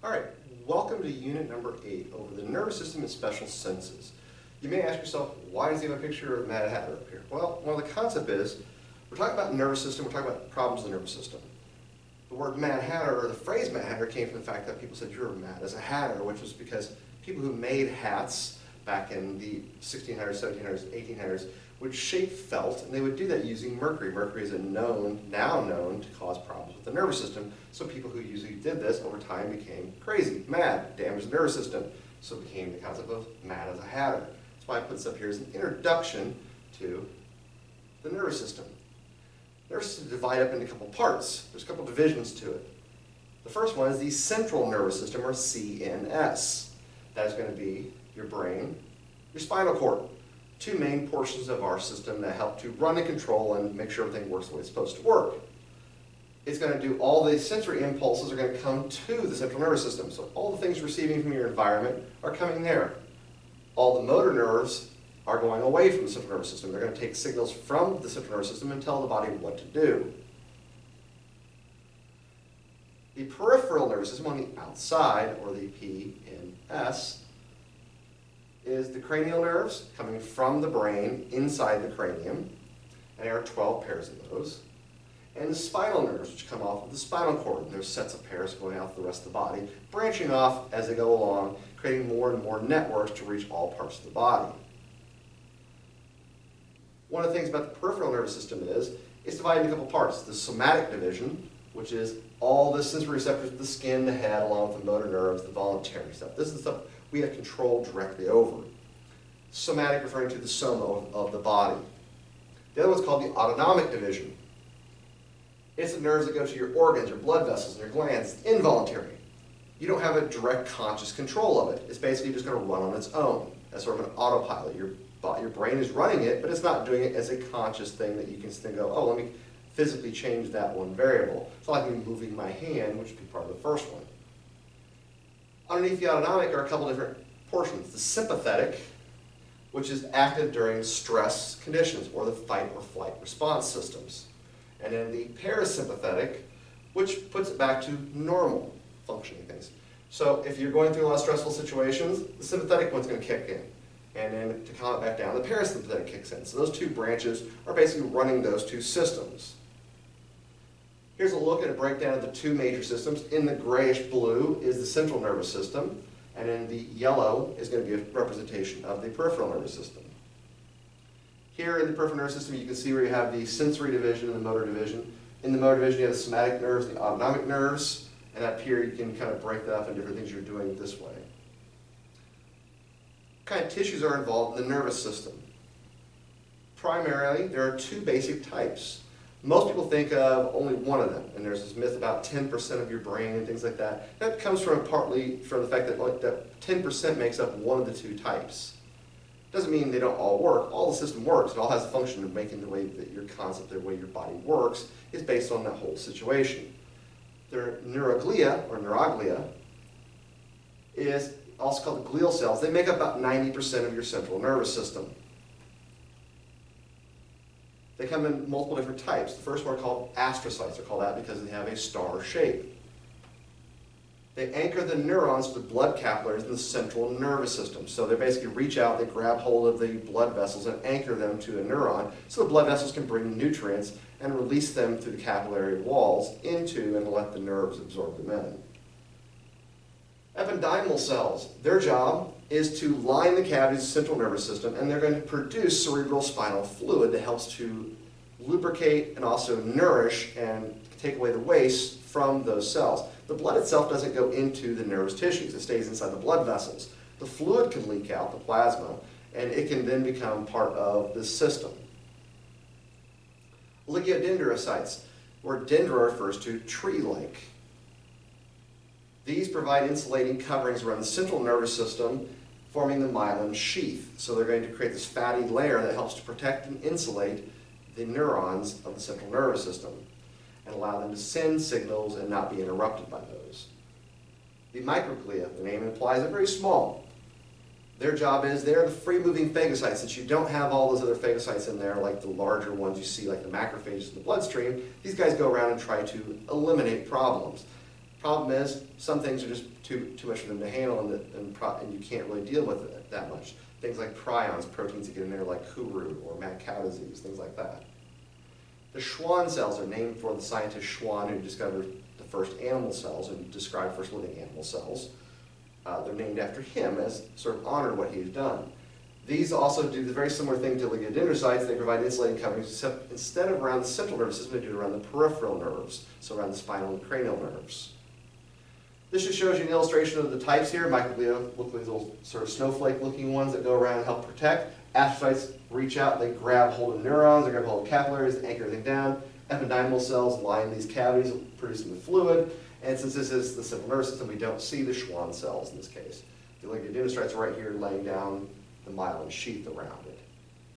All right, welcome to unit number 8 over the nervous system and special senses. You may ask yourself, why does he have a picture of Mad Hatter up here? Well, one of the concepts is, we're talking about nervous system, we're talking about problems in the nervous system. The word Mad Hatter, or the phrase Mad Hatter, came from the fact that people said you're mad as a hatter, which was because people who made hats back in the 1600s, 1700s, 1800s would shape felt, and they would do that using mercury. Mercury is now known to cause problems with the nervous system, so people who usually did this over time became crazy, mad, damaged the nervous system, so it became the concept of mad as a hatter. That's why I put this up here as an introduction to the nervous system. The nervous system is divided up into a couple parts. There's a couple divisions to it. The first one is the central nervous system, or CNS. That is going to be your brain, your spinal cord. Two main portions of our system that help to run and control and make sure everything works the way it's supposed to work. It's going to do all the sensory impulses are going to come to the central nervous system. So all the things receiving from your environment are coming there. All the motor nerves are going away from the central nervous system. They're going to take signals from the central nervous system and tell the body what to do. The peripheral nervous system on the outside, or the PNS, is the cranial nerves coming from the brain inside the cranium, and there are 12 pairs of those, and the spinal nerves, which come off of the spinal cord, and there's sets of pairs going out to the rest of the body, branching off as they go along, creating more and more networks to reach all parts of the body. One of the things about the peripheral nervous system is it's divided into a couple parts. The somatic division, which is all the sensory receptors of the skin, the head, along with the motor nerves, the voluntary stuff. This is the stuff we have control directly over. Somatic referring to the soma of the body. The other one's called the Autonomic Division. It's the nerves that go to your organs, your blood vessels, and your glands. It's involuntary. You don't have a direct conscious control of it. It's basically just going to run on its own as sort of an autopilot. Your brain is running it, but it's not doing it as a conscious thing that you can still go, oh, let me physically change that one variable. It's not like me moving my hand, which would be part of the first one. Underneath the autonomic are a couple different portions. The sympathetic, which is active during stress conditions, or the fight or flight response systems. And then the parasympathetic, which puts it back to normal functioning things. So if you're going through a lot of stressful situations, the sympathetic one's going to kick in. And then to calm it back down, the parasympathetic kicks in. So those two branches are basically running those two systems. Here's a look at a breakdown of the two major systems. In the grayish blue is the central nervous system, and in the yellow is going to be a representation of the peripheral nervous system. Here in the peripheral nervous system, you can see where you have the sensory division and the motor division. In the motor division, you have the somatic nerves, the autonomic nerves, and up here you can kind of break that up into different things you're doing this way. What kind of tissues are involved in the nervous system? Primarily, there are two basic types. Most people think of only one of them, and there's this myth about 10% of your brain and things like that. That comes from partly from the fact that that 10% makes up one of the two types. Doesn't mean they don't all work. All the system works. It all has a function of making the way that your concept, the way your body works, is based on that whole situation. Their neuroglia, or neuroglia, is also called the glial cells. They make up about 90% of your central nervous system. They come in multiple different types. The first one are called astrocytes. They're called that because they have a star shape. They anchor the neurons to the blood capillaries in the central nervous system. So they basically reach out, they grab hold of the blood vessels and anchor them to a neuron so the blood vessels can bring nutrients and release them through the capillary walls into and let the nerves absorb them in. Ependymal cells, their job is to line the cavities of the central nervous system, and they're going to produce cerebral spinal fluid that helps to lubricate and also nourish and take away the waste from those cells. The blood itself doesn't go into the nervous tissues. It stays inside the blood vessels. The fluid can leak out, the plasma, and it can then become part of this system. Oligodendrocytes, where dendro refers to tree-like. These provide insulating coverings around the central nervous system, forming the myelin sheath. So they're going to create this fatty layer that helps to protect and insulate the neurons of the central nervous system and allow them to send signals and not be interrupted by those. The microglia, the name implies, are very small. Their job is they're the free-moving phagocytes. Since you don't have all those other phagocytes in there, like the larger ones you see, like the macrophages in the bloodstream, these guys go around and try to eliminate problems. Problem is, some things are just too much for them to handle, and you can't really deal with it that much. Things like prions, proteins that get in there like Kuru or mad cow disease, things like that. The Schwann cells are named for the scientist Schwann, who discovered the first animal cells and described first living animal cells. They're named after him as sort of honor what he's done. These also do the very similar thing to oligodendrocytes. They provide insulating coverings, except instead of around the central nervous system, they do it around the peripheral nerves, so around the spinal and cranial nerves. This just shows you an illustration of the types here. Microglia look like these little sort of snowflake-looking ones that go around and help protect. Astrocytes reach out, they grab hold of neurons, they grab hold of capillaries, they anchor everything down. Epididymal cells line these cavities, producing the fluid. And since this is the central nervous system, we don't see the Schwann cells in this case. The oligodendrocytes are right here laying down the myelin sheath around it.